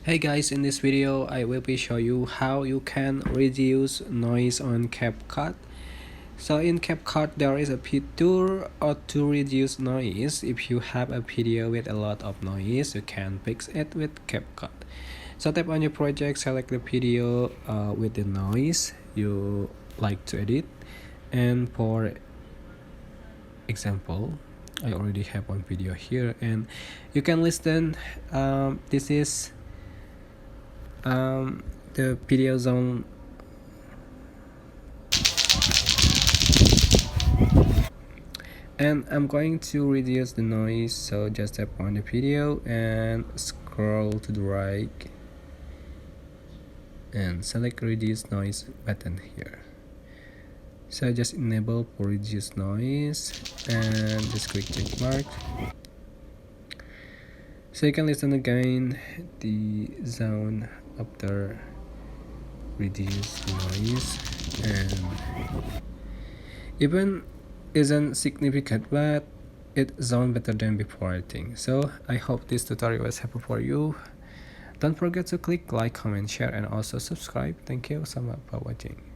Hey guys, in this video I will be show you how you can reduce noise on CapCut. So in CapCut there is a feature to reduce noise. If you have a video with a lot of noise, you can fix it with CapCut. So tap on your project, select the video with the noise you like to edit, and for example I already have one video here and you can listen. This is the video zone, and I'm going to reduce the noise, so just tap on the video and scroll to the right and select reduce noise button here. So just enable for reduce noise and just click check mark, so you can listen again the zone after reduce noise, and even isn't significant, but it sounds better than before, I think. So I hope this tutorial was helpful for you. Don't forget to click like, comment, share, and also subscribe. Thank you so much for watching.